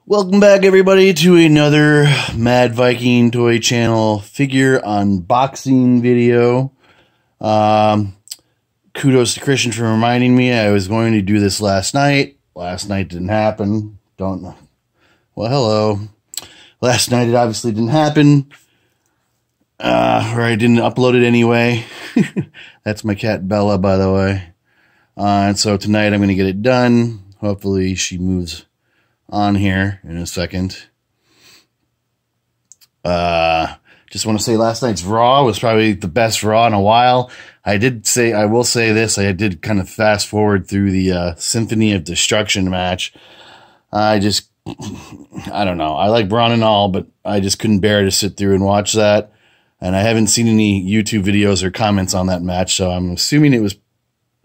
Welcome back, everybody, to another Mad Viking Toy Channel figure unboxing video. Kudos to Christian for reminding me. I was going to do this last night. Last night didn't happen. Don't know. Well, hello. Last night it obviously didn't happen. Or I didn't upload it anyway. That's my cat Bella, by the way. And so tonight I'm going to get it done. Hopefully she moves on here in a second. Just want to say last night's Raw was probably the best Raw in a while. I will say this, I did kind of fast forward through the Symphony of Destruction match. I don't know. I like Braun and all, but I just couldn't bear to sit through and watch that. And I haven't seen any YouTube videos or comments on that match, so I'm assuming it was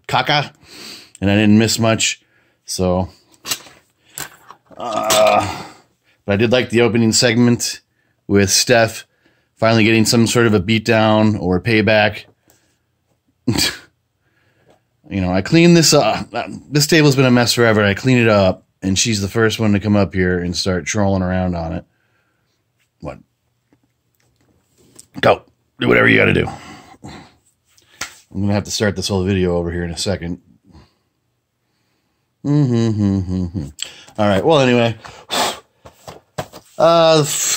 caca, and I didn't miss much. So, but I did like the opening segment with Steph finally getting some sort of a beatdown or a payback. You know, I cleaned this up. This table's been a mess forever. I cleaned it up, and she's the first one to come up here and start trolling around on it. What? Go. Do whatever you got to do. I'm going to have to start this whole video over here in a second. All right. Well, anyway,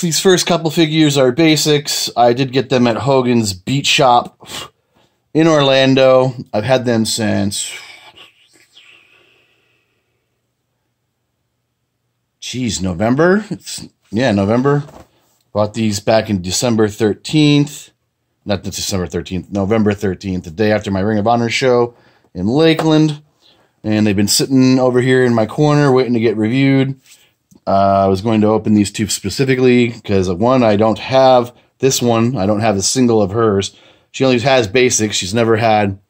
these first couple figures are basics. I did get them at Hogan's Beat Shop in Orlando. I've had them since, November. November. Bought these back in December 13th. Not December 13th, November 13th, the day after my Ring of Honor show in Lakeland. And they've been sitting over here in my corner waiting to get reviewed. I was going to open these two specifically because, one, I don't have this one. I don't have a single of hers. She only has basics. She's never had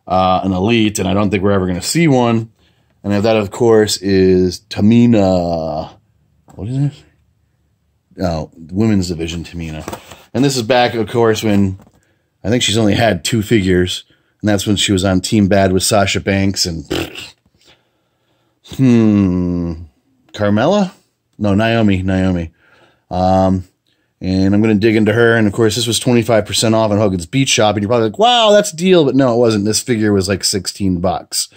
an Elite, and I don't think we're ever going to see one. And that, of course, is Tamina. What is it? Oh, women's division Tamina. And this is back, of course, when I think she's only had 2 figures. And that's when she was on Team Bad with Sasha Banks and Carmella? No, Naomi. And I'm going to dig into her. And, of course, this was 25% off on Hogan's Beat Shop. And you're probably like, wow, that's a deal. But no, it wasn't. This figure was like $16.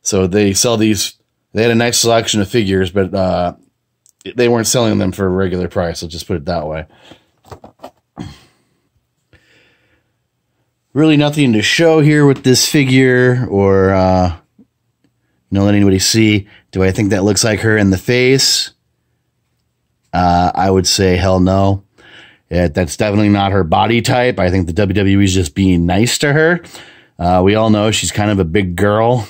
So they sell these. They had a nice selection of figures, but they weren't selling them for a regular price. Let's just put it that way. Really nothing to show here with this figure or, let anybody see. Do I think that looks like her in the face? I would say hell no. That's definitely not her body type. I think the WWE is just being nice to her. We all know she's kind of a big girl.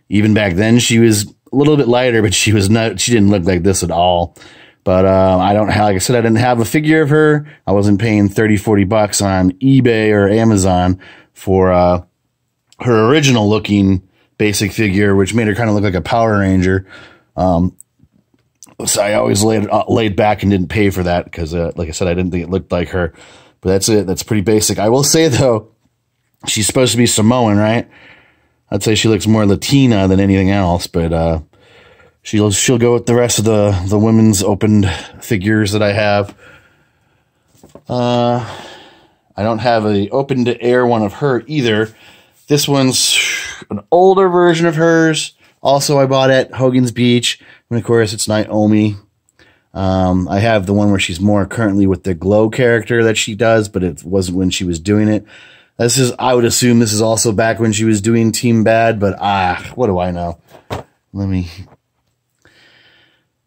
Even back then, she was a little bit lighter, but she didn't look like this at all. But like I said, I didn't have a figure of her. I wasn't paying $30-40 on eBay or Amazon for her original looking basic figure, which made her kind of look like a Power Ranger. So I always laid back and didn't pay for that because, like I said, I didn't think it looked like her. But that's it. That's pretty basic. I will say, though, she's supposed to be Samoan, right? I'd say she looks more Latina than anything else, but she'll go with the rest of the women's opened figures that I have. I don't have an open to air one of her either. This one's an older version of hers. Also, I bought at Hogan's Beach, and of course, it's Naomi. I have the one where she's more currently with the Glow character that she does, but it wasn't when she was doing it. I would assume this is also back when she was doing Team Bad, but what do I know?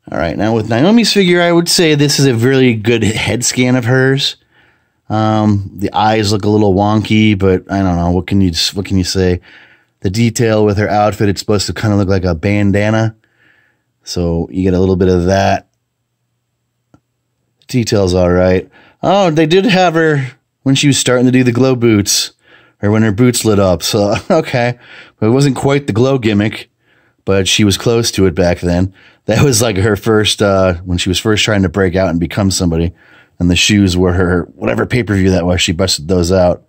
All right, now with Naomi's figure, I would say this is a really good head scan of hers. The eyes look a little wonky, but I don't know. What can you say? The detail with her outfit, it's supposed to kind of look like a bandana. So you get a little bit of that. Detail's all right. Oh, they did have her when she was starting to do the glow boots, or when her boots lit up. So, okay. But it wasn't quite the glow gimmick, but she was close to it back then. That was like her first, when she was first trying to break out and become somebody. And the shoes were her, whatever pay-per-view that was, she busted those out.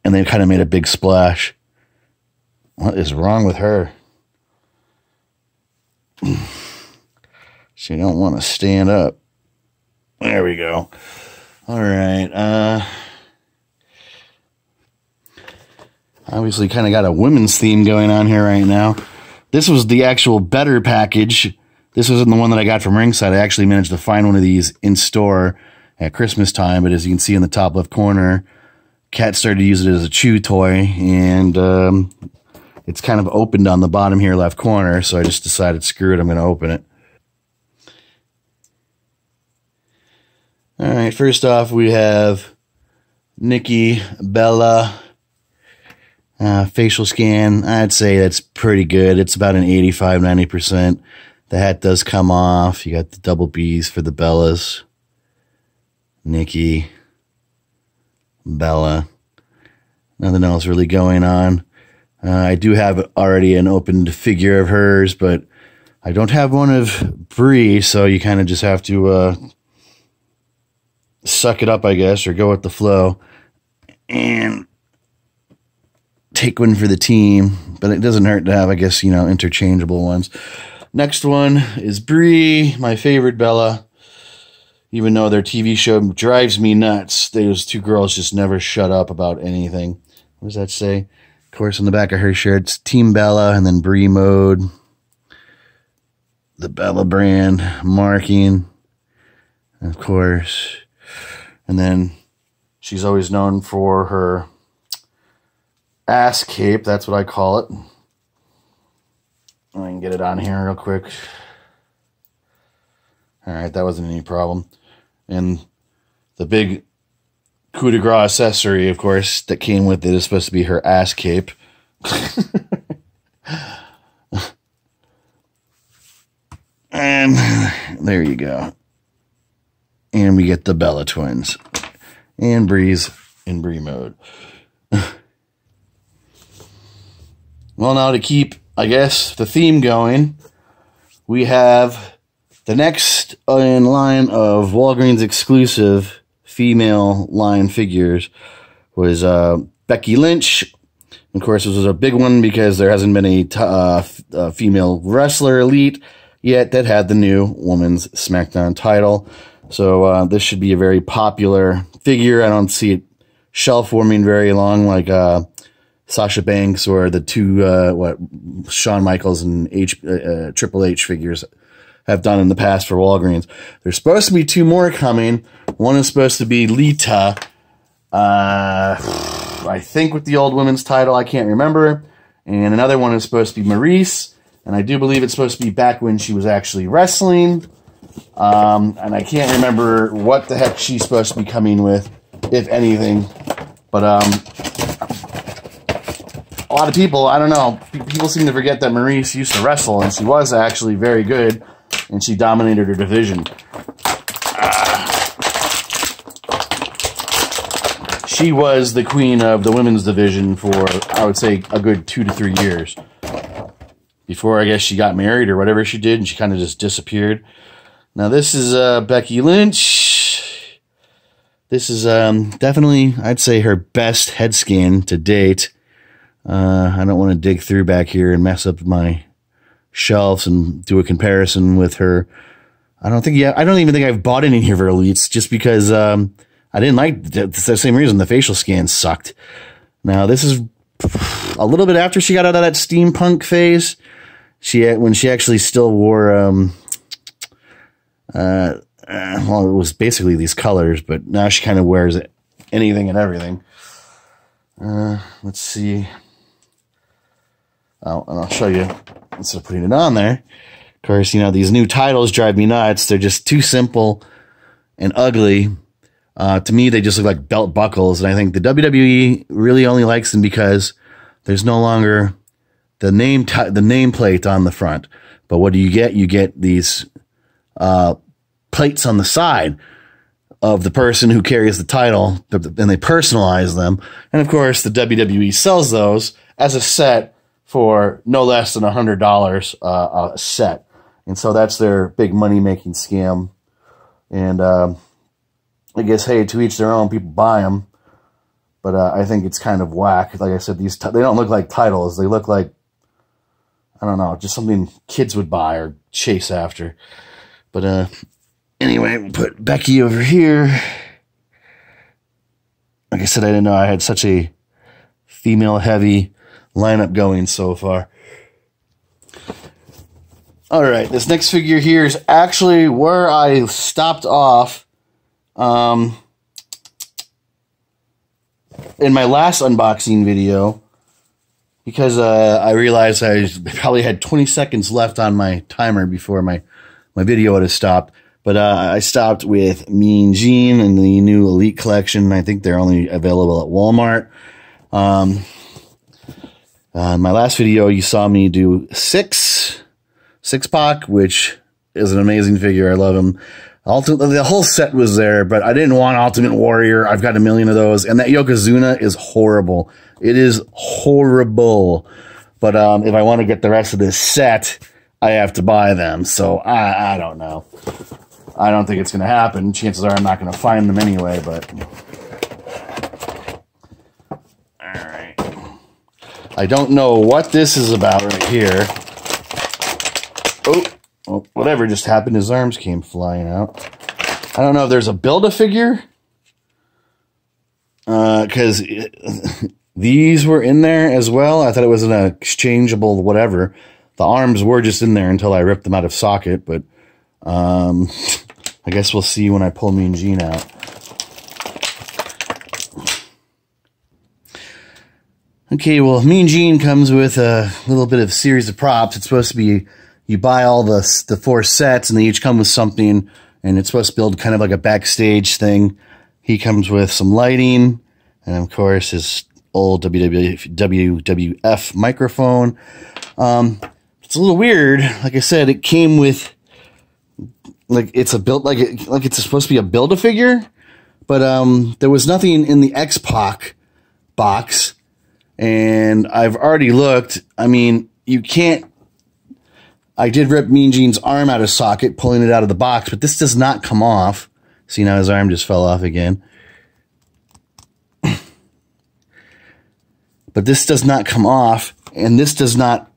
And they kind of made a big splash. What is wrong with her? She don't want to stand up. There we go. All right. Obviously kind of got a women's theme going on here right now. This was the actual better package. This wasn't the one that I got from Ringside. I actually managed to find one of these in store at Christmas time, but as you can see in the top left corner, Kat started to use it as a chew toy, and it's kind of opened on the bottom here left corner, so I just decided, screw it, I'm going to open it. All right, first off, we have Nikki Bella. Facial scan, I'd say that's pretty good. It's about an 85-90%. The hat does come off. You got the double B's for the Bellas. Nikki, Bella. Nothing else really going on. I do have already an opened figure of hers, but I don't have one of Brie, so you kind of just have to suck it up, I guess, or go with the flow and take one for the team. But it doesn't hurt to have, I guess, you know, interchangeable ones. Next one is Brie, my favorite Bella. Even though their TV show drives me nuts, those two girls just never shut up about anything. What does that say? Of course, on the back of her shirt, it's Team Bella and then Brie mode. The Bella brand marking, of course. And then she's always known for her ass cape. That's what I call it. I can get it on here real quick. All right, that wasn't any problem. And the big coup de grace accessory, of course, that came with it is supposed to be her ass cape. And there you go. And we get the Bella twins. And Brie's in Brie mode. Well, now to keep, I guess, the theme going, we have the next in line of Walgreens exclusive female line figures was Becky Lynch. Of course, this was a big one because there hasn't been a female wrestler elite yet that had the new women's SmackDown title. So this should be a very popular figure. I don't see it shelf warming very long like Sasha Banks or the two Shawn Michaels and Triple H figures have done in the past for Walgreens. There's supposed to be two more coming. One is supposed to be Lita, I think with the old women's title, I can't remember. And another one is supposed to be Maurice, and I do believe it's supposed to be back when she was actually wrestling. And I can't remember what the heck she's supposed to be coming with, if anything. But a lot of people, I don't know, people seem to forget that Maurice used to wrestle, and she was actually very good, and she dominated her division. She was the queen of the women's division for, I would say, a good 2 to 3 years. Before, I guess, she got married or whatever she did, and she kind of just disappeared. Now, this is Becky Lynch. This is definitely, I'd say, her best head scan to date. I don't want to dig through back here and mess up my shelves and do a comparison with her. I don't even think I've bought any of her elites just because I didn't like the same reason the facial scan sucked. Now this is a little bit after she got out of that steampunk phase. When she actually still wore well, it was basically these colors, but now she kind of wears anything and everything. Let's see. And I'll show you instead of putting it on there. Of course, you know, these new titles drive me nuts. They're just too simple and ugly. To me, they just look like belt buckles. And I think the WWE really only likes them because there's no longer the nameplate on the front. But what do you get? You get these plates on the side of the person who carries the title, and they personalize them. And of course, the WWE sells those as a set for no less than $100 a set. And so that's their big money-making scam. And I guess, hey, to each their own, people buy them. But I think it's kind of whack. Like I said, they don't look like titles. They look like, I don't know, just something kids would buy or chase after. But anyway, we'll put Becky over here. Like I said, I didn't know I had such a female-heavy lineup going so far. All right, this next figure here is actually where I stopped off in my last unboxing video, because I realized I probably had 20 seconds left on my timer before my video would have stopped. But I stopped with Mean Gene and the new Elite collection. I think they're only available at Walmart. In my last video, you saw me do Six Pac, which is an amazing figure. I love him. The whole set was there, but I didn't want Ultimate Warrior. I've got a million of those. And that Yokozuna is horrible. It is horrible. But if I want to get the rest of this set, I have to buy them. So I don't know. I don't think it's going to happen. Chances are I'm not going to find them anyway, but... Alright. I don't know what this is about right here. Oh, whatever just happened. His arms came flying out. I don't know if there's a Build-A-Figure. Because these were in there as well. I thought it was an exchangeable whatever. The arms were just in there until I ripped them out of socket, but... I guess we'll see when I pull Mean Gene out. Okay, well, Mean Gene comes with a little bit of series of props. It's supposed to be, you buy all the 4 sets, and they each come with something, and it's supposed to build kind of like a backstage thing. He comes with some lighting, and of course, his old WWF microphone. It's a little weird. Like I said, it came with... Like it's it's supposed to be a Build-A-Figure, but there was nothing in the X-Pac box, and I've already looked. I mean, you can't. I did rip Mean Gene's arm out of socket, pulling it out of the box, but this does not come off. See, now his arm just fell off again. But this does not come off, and this does not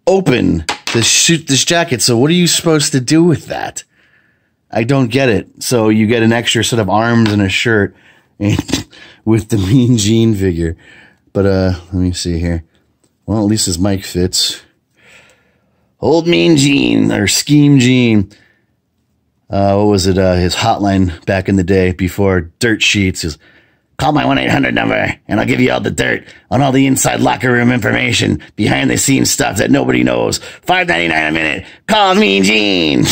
open. This jacket. So what are you supposed to do with that? I don't get it. So you get an extra set of arms and a shirt with the Mean Gene figure. But let me see here. Well, at least his mic fits. Old Mean Gene, or Scheme Gene. What was it? His hotline back in the day before dirt sheets is, call my 1-800 number, and I'll give you all the dirt on all the inside locker room information, behind-the-scenes stuff that nobody knows. $5.99 a minute. Call Mean Gene.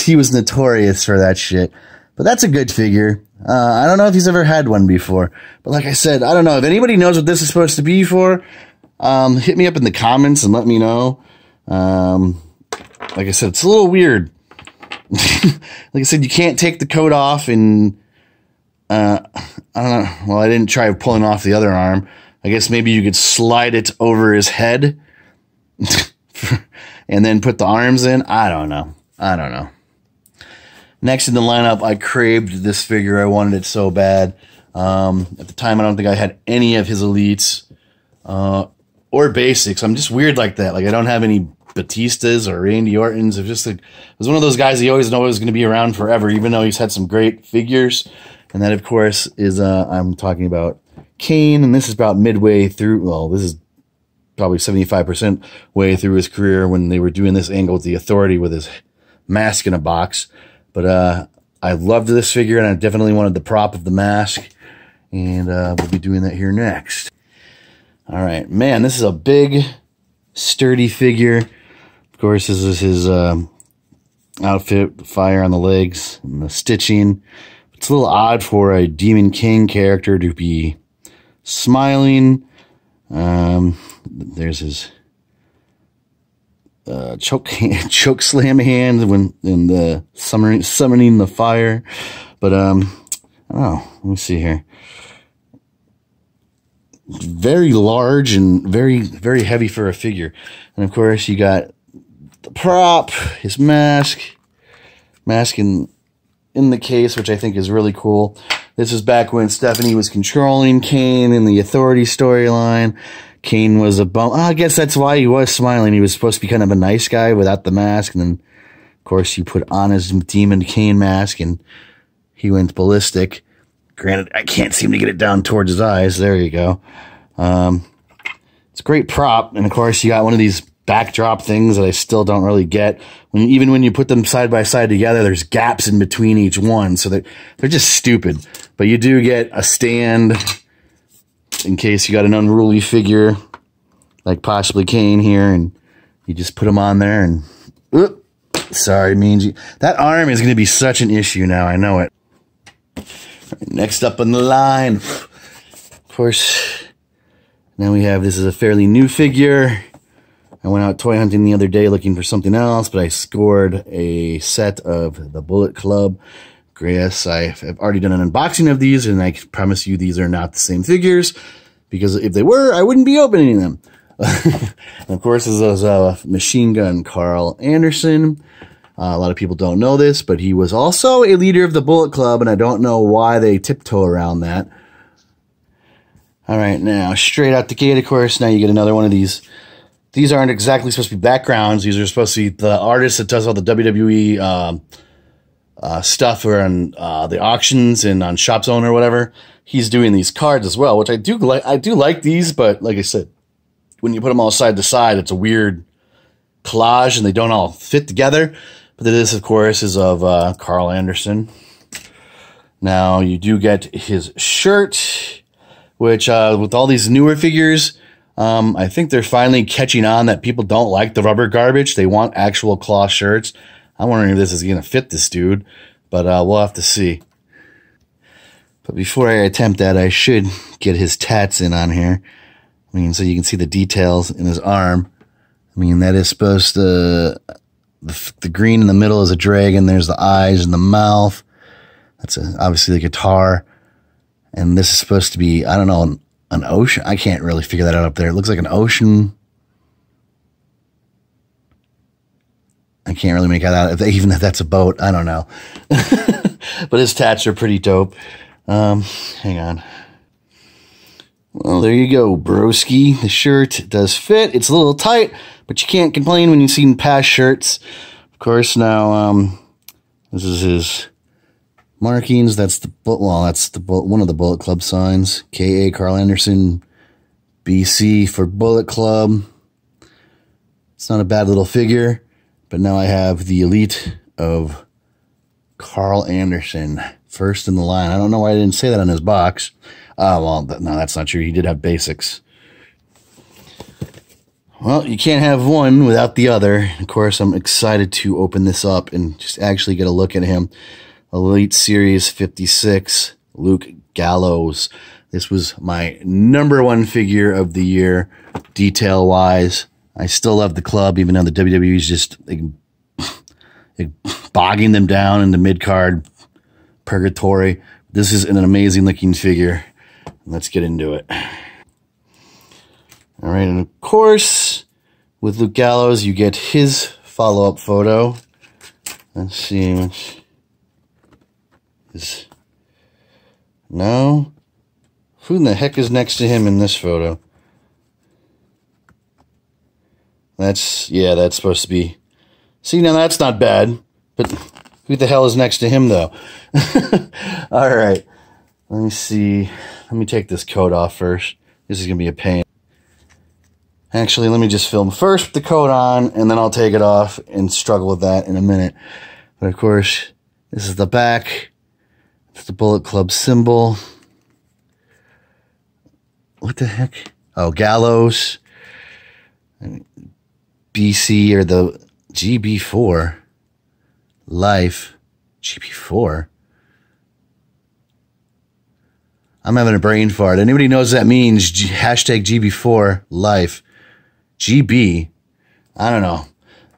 He was notorious for that shit. But that's a good figure. I don't know if he's ever had one before. But like I said, I don't know. If anybody knows what this is supposed to be for, hit me up in the comments and let me know. Like I said, it's a little weird. Like I said, you can't take the coat off and... I don't know. Well, I didn't try pulling off the other arm. I guess maybe you could slide it over his head and then put the arms in. I don't know. Next in the lineup, I craved this figure. I wanted it so bad. At the time, I don't think I had any of his Elites or basics. I'm just weird like that. Like, I don't have any Batistas or Randy Ortons. It was one of those guys you always know is going to be around forever, even though he's had some great figures. And that, of course, is, I'm talking about Kane, and this is about midway through, well, this is probably 75% way through his career when they were doing this angle with the Authority with his mask in a box. But I loved this figure, and I definitely wanted the prop of the mask, and we'll be doing that here next. All right, man, this is a big, sturdy figure. Of course, this is his outfit, the fire on the legs, and the stitching. It's a little odd for a Demon King character to be smiling. There's his choke slam hand when in the summoning the fire. But I don't know. Let me see here. Very large and very heavy for a figure. And of course, you got the prop, his mask in the case, which I think is really cool. This is back when Stephanie was controlling Kane in the Authority storyline. Kane was a bum. I guess that's why he was smiling. He was supposed to be kind of a nice guy without the mask, and then Of course, you put on his Demon Kane mask, and he went ballistic. Granted, I can't seem to get it down towards his eyes. There you go. It's a great prop, and of course, you got one of these backdrop things that I still don't really get. Even when you put them side by side together, there's gaps in between each one, so they're just stupid. But you do get a stand in case you got an unruly figure, like possibly Kane here, and you just put them on there, and sorry, Meangy. That arm is going to be such an issue now, I know it. Next up on the line, of course, now we have, this is a fairly new figure. I went out toy hunting the other day looking for something else, but I scored a set of the Bullet Club. Yes, I've already done an unboxing of these, and I promise you these are not the same figures, because if they were, I wouldn't be opening them. And of course, this is Machine Gun Carl Anderson. A lot of people don't know this, but he was also a leader of the Bullet Club, and I don't know why they tiptoe around that. All right, now, straight out the gate, of course, now you get another one of these. These aren't exactly supposed to be backgrounds. These are supposed to be the artist that does all the WWE stuff on the auctions and on Shop Zone or whatever. He's doing these cards as well, which I do like. I do like these, but like I said, when you put them all side to side, it's a weird collage, and they don't all fit together. But this, of course, is of Carl Anderson. Now, you do get his shirt, which with all these newer figures, I think they're finally catching on that people don't like the rubber garbage. They want actual cloth shirts. I'm wondering if this is going to fit this dude, but we'll have to see. But before I attempt that, I should get his tats in on here. I mean, so you can see the details in his arm. I mean, that is supposed to... The green in the middle is a dragon. There's the eyes and the mouth. That's obviously the guitar. And this is supposed to be, I don't know, an ocean. I can't really figure that out up there. It looks like an ocean. I can't really make that out. Even if that's a boat, I don't know. But his tats are pretty dope. Hang on. Well, there you go, broski. The shirt does fit. It's a little tight, but you can't complain when you've seen past shirts. Of course, now, this is his markings. That's the, well, that's the one of the Bullet Club signs. K.A. Carl Anderson, BC for Bullet Club. It's not a bad little figure, but now I have the Elite of Carl Anderson, first in the line. I don't know why I didn't say that on his box. Well, no, that's not true. He did have basics. Well, you can't have one without the other. Of course, I'm excited to open this up and just actually get a look at him. Elite Series 56, Luke Gallows. This was my #1 figure of the year, detail-wise. I still love the club, even though the WWE is just bogging them down into mid-card purgatory. This is an amazing-looking figure. Let's get into it. All right, and of course, with Luke Gallows, you get his follow-up photo. Let's see. No? Who in the heck is next to him in this photo? Yeah, that's supposed to be... See, now that's not bad, but who the hell is next to him, though? All right, let me see. Let me take this coat off first. This is going to be a pain. Actually, let me just film first with the coat on, and then I'll take it off and struggle with that in a minute. But of course, this is the back. It's the Bullet Club symbol. What the heck? Oh, Gallows. BC, or the GB4. Life. GB4. I'm having a brain fart. Anybody knows what that means? Hashtag GB4 life. GB. I don't know.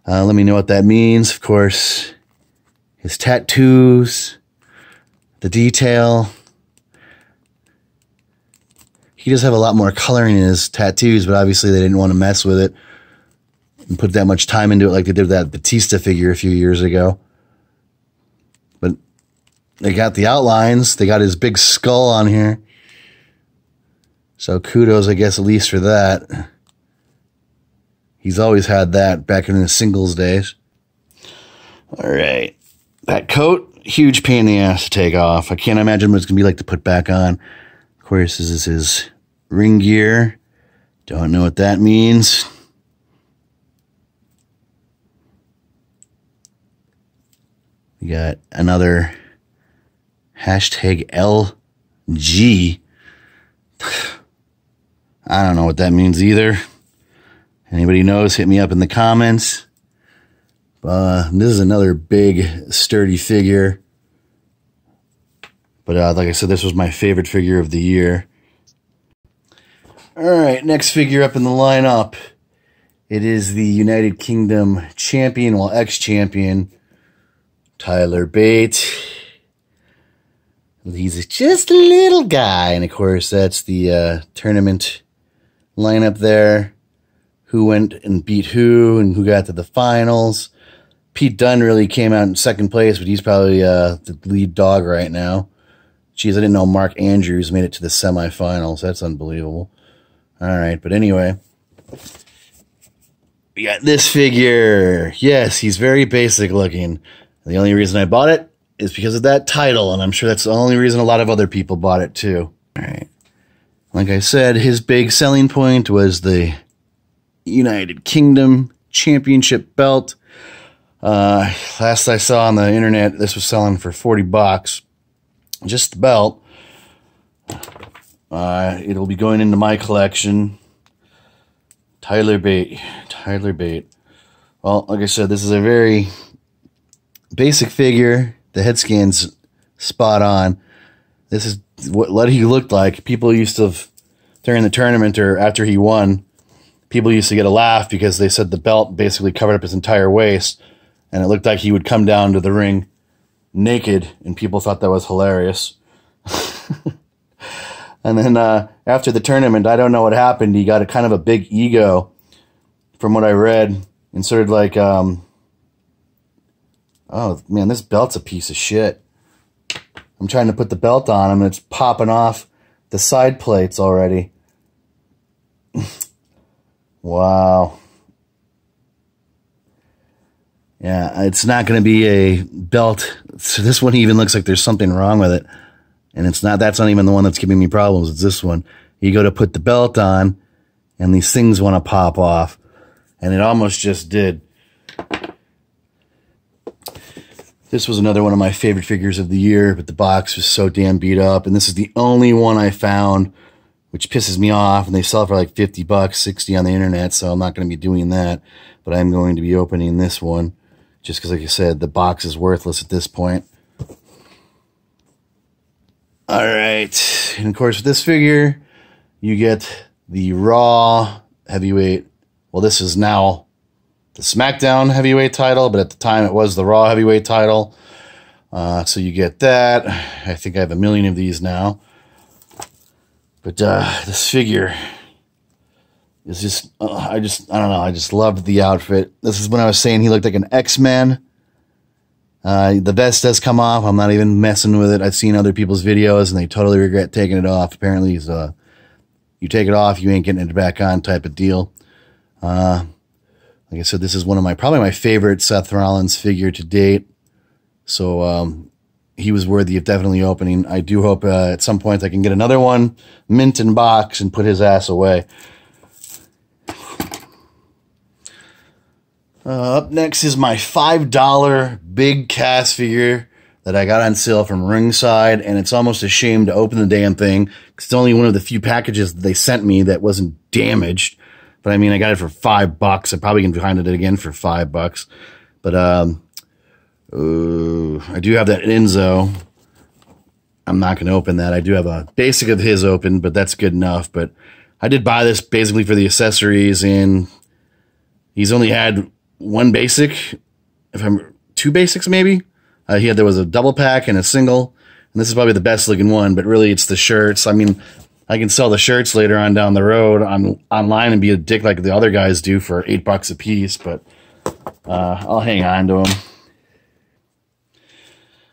Let me know what that means. Of course, his tattoos, the detail. He does have a lot more coloring in his tattoos, but obviously they didn't want to mess with it and put that much time into it like they did with that Batista figure a few years ago. But they got the outlines. They got his big skull on here. So kudos, I guess, at least for that. He's always had that back in the singles days. All right. That coat, huge pain in the ass to take off. I can't imagine what it's going to be like to put back on. Of course, this is his ring gear. Don't know what that means. We got another hashtag LG. I don't know what that means either. Anybody knows, hit me up in the comments. This is another big, sturdy figure. But like I said, this was my favorite figure of the year. All right, next figure up in the lineup. It is the United Kingdom champion, well, ex-champion, Tyler Bate. He's just a little guy. And, of course, that's the tournament lineup there. Who went and beat who and who got to the finals. Pete Dunne really came out in second place, but he's probably the lead dog right now. Jeez, I didn't know Mark Andrews made it to the semifinals. That's unbelievable. All right, but anyway. We got this figure. Yes, he's very basic looking. The only reason I bought it is because of that title, and I'm sure that's the only reason a lot of other people bought it too. All right. Like I said, his big selling point was the United Kingdom Championship belt. Last I saw on the internet, this was selling for $40. Just the belt. It'll be going into my collection. Tyler Bate. Tyler Bate. Well, like I said, this is a very basic figure. The head scan's spot on. This is what he looked like. People used to, during the tournament or after he won, people used to get a laugh because they said the belt basically covered up his entire waist, and it looked like he would come down to the ring naked, and people thought that was hilarious. And then after the tournament, I don't know what happened. He got a kind of a big ego, from what I read, and started like, oh man, this belt's a piece of shit. I'm trying to put the belt on him, and it's popping off the side plates already. Wow. Yeah, it's not going to be a belt. So this one even looks like there's something wrong with it. And it's not, that's not even the one that's giving me problems. It's this one. You go to put the belt on, and these things want to pop off. And it almost just did. This was another one of my favorite figures of the year, but the box was so damn beat up. And this is the only one I found, which pisses me off. And they sell it for like $50, $60 on the internet, so I'm not going to be doing that. But I'm going to be opening this one, just because, like I said, the box is worthless at this point. All right. And, of course, with this figure, you get the Raw heavyweight. Well, this is now the SmackDown heavyweight title, but at the time it was the Raw heavyweight title. So you get that. I think I have a million of these now. But this figure is just, I don't know. I just loved the outfit. This is when I was saying he looked like an X-Man. The vest does come off. I'm not even messing with it. I've seen other people's videos, and they totally regret taking it off. Apparently, you take it off, you ain't getting it back on type of deal. Like I said, this is one of probably my favorite Seth Rollins figure to date. So he was worthy of definitely opening. I do hope at some point I can get another one, mint in box, and put his ass away. Up next is my $5 big cast figure that I got on sale from Ringside, and it's almost a shame to open the damn thing because it's only one of the few packages that they sent me that wasn't damaged. But I mean, I got it for $5. I probably can find it again for $5. But I do have that Enzo. I'm not going to open that. I do have a basic of his open, but that's good enough. But I did buy this basically for the accessories, and he's only had one basic, two basics maybe. There was a double pack and a single, and this is probably the best looking one, but really it's the shirts. I mean, I can sell the shirts later on down the road online and be a dick like the other guys do for $8 a piece, but I'll hang on to them.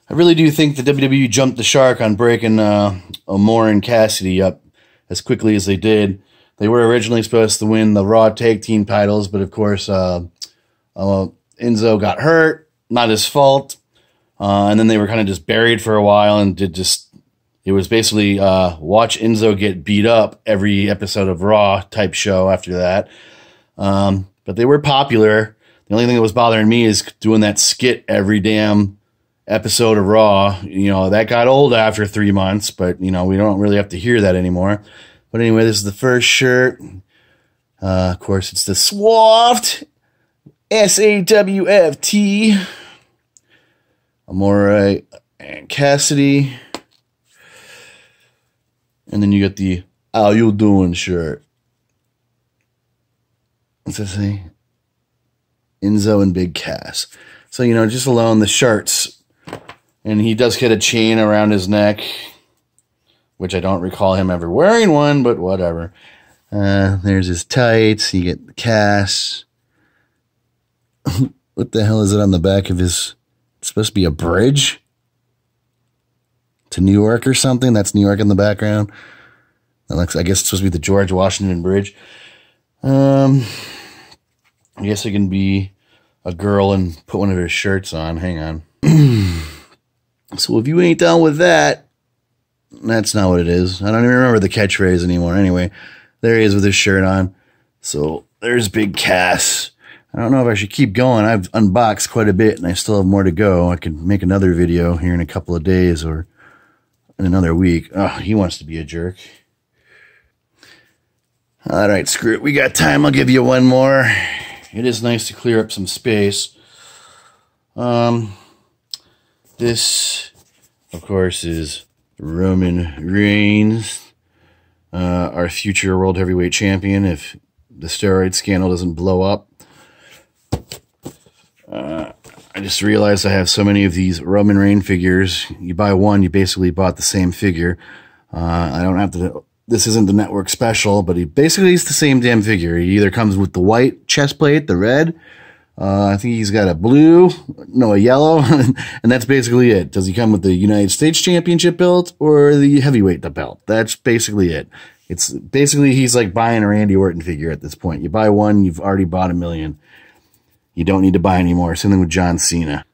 I really do think the WWE jumped the shark on breaking Amore and Cassidy up as quickly as they did. They were originally supposed to win the Raw Tag Team titles, but of course Enzo got hurt, not his fault. And then they were kind of just buried for a while, and it was basically watch Enzo get beat up every episode of Raw type show after that. But they were popular. The only thing that was bothering me is doing that skit every damn episode of Raw. You know, that got old after 3 months, but, you know, we don't really have to hear that anymore. But anyway, this is the first shirt. Of course, it's the Swaft. S-A-W-F-T. Amore and Cassidy. And then you got the How You Doing shirt. What's that say? Enzo and Big Cass. So, you know, just alone the shirts. And he does get a chain around his neck, which I don't recall him ever wearing one, but whatever. There's his tights. You get the Cass. What the hell is it on the back of his... It's supposed to be a bridge to New York or something. That's New York in the background. That looks, I guess it's supposed to be the George Washington Bridge. I guess it can be a girl and put one of her shirts on. Hang on. So if you ain't down with that, that's not what it is. I don't even remember the catchphrase anymore. Anyway, there he is with his shirt on. So there's Big Cass. I don't know if I should keep going. I've unboxed quite a bit, and I still have more to go. I could make another video here in a couple of days or in another week. Oh, he wants to be a jerk. All right, screw it. We got time. I'll give you one more. It is nice to clear up some space. This, of course, is Roman Reigns, our future World Heavyweight Champion, if the steroid scandal doesn't blow up. I just realized I have so many of these Roman Reigns figures. You buy one, you basically bought the same figure. I don't have to... This isn't the network special, but basically it's the same damn figure. He either comes with the white chest plate, the red. I think he's got a blue, no, a yellow, and that's basically it. Does he come with the United States Championship belt or the heavyweight belt? That's basically it. It's basically he's like buying a Randy Orton figure at this point. You buy one, you've already bought a million. You don't need to buy anymore. Same thing with John Cena.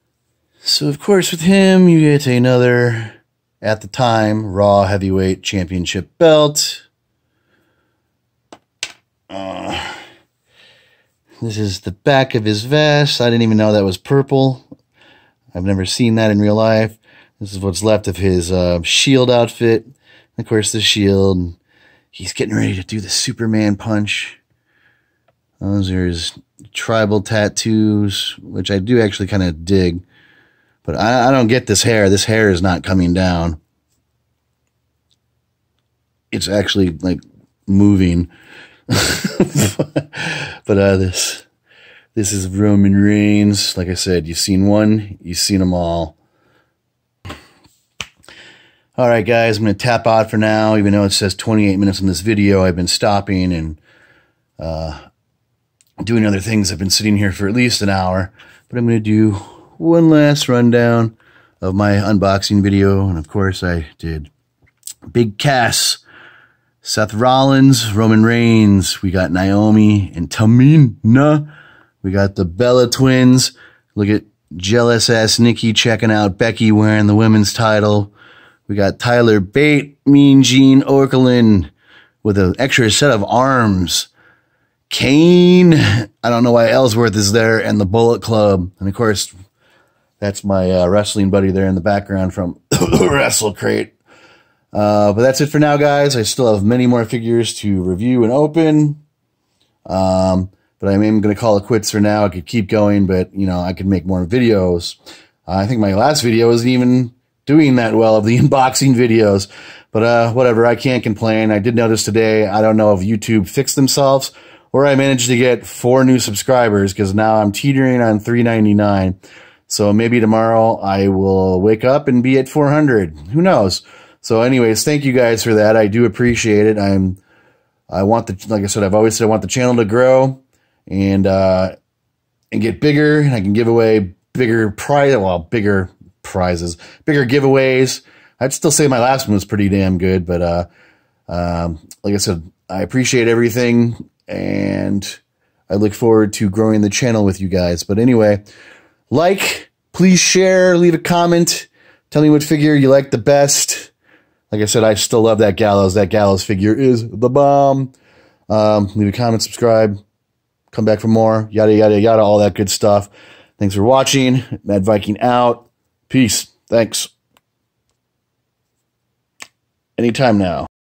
So, of course, with him, you get another, at the time, Raw Heavyweight Championship belt. This is the back of his vest. I didn't even know that was purple. I've never seen that in real life. This is what's left of his Shield outfit. And of course, the Shield. He's getting ready to do the Superman punch. Those are his tribal tattoos, which I do actually kind of dig. But I don't get this hair. This hair is not coming down. It's actually, like, moving. But this is Roman Reigns. Like I said, you've seen one, you've seen them all. All right, guys, I'm going to tap out for now. Even though it says 28 minutes in this video, I've been stopping and doing other things. I've been sitting here for at least an hour. But I'm going to do one last rundown of my unboxing video. And, of course, I did Big Cass, Seth Rollins, Roman Reigns. We got Naomi and Tamina. We got the Bella Twins. Look at jealous-ass Nikki checking out Becky wearing the women's title. We got Tyler Bate, Mean Gene Okerlund with an extra set of arms. Kane, I don't know why Ellsworth is there, and the Bullet Club. And, of course, that's my wrestling buddy there in the background from Wrestle Crate. But that's it for now, guys. I still have many more figures to review and open. But I'm going to call it quits for now. I could keep going, but, you know, I could make more videos. I think my last video isn't even doing that well of the unboxing videos. But whatever, I can't complain. I did notice today, I don't know if YouTube fixed themselves or I managed to get 4 new subscribers because now I'm teetering on 399. So maybe tomorrow I will wake up and be at 400. Who knows? So anyways, thank you guys for that. I do appreciate it. I want the, like I said, I've always said I want the channel to grow and get bigger. And I can give away bigger prizes, bigger giveaways. I'd still say my last one was pretty damn good, but like I said, I appreciate everything and I look forward to growing the channel with you guys. But anyway, like, Please share, leave a comment. Tell me what figure you like the best. Like I said, I still love that Gallows. That Gallows figure is the bomb. Leave a comment, subscribe, come back for more, yada, yada, yada, all that good stuff. Thanks for watching. Mad Viking out. Peace. Thanks. Anytime now.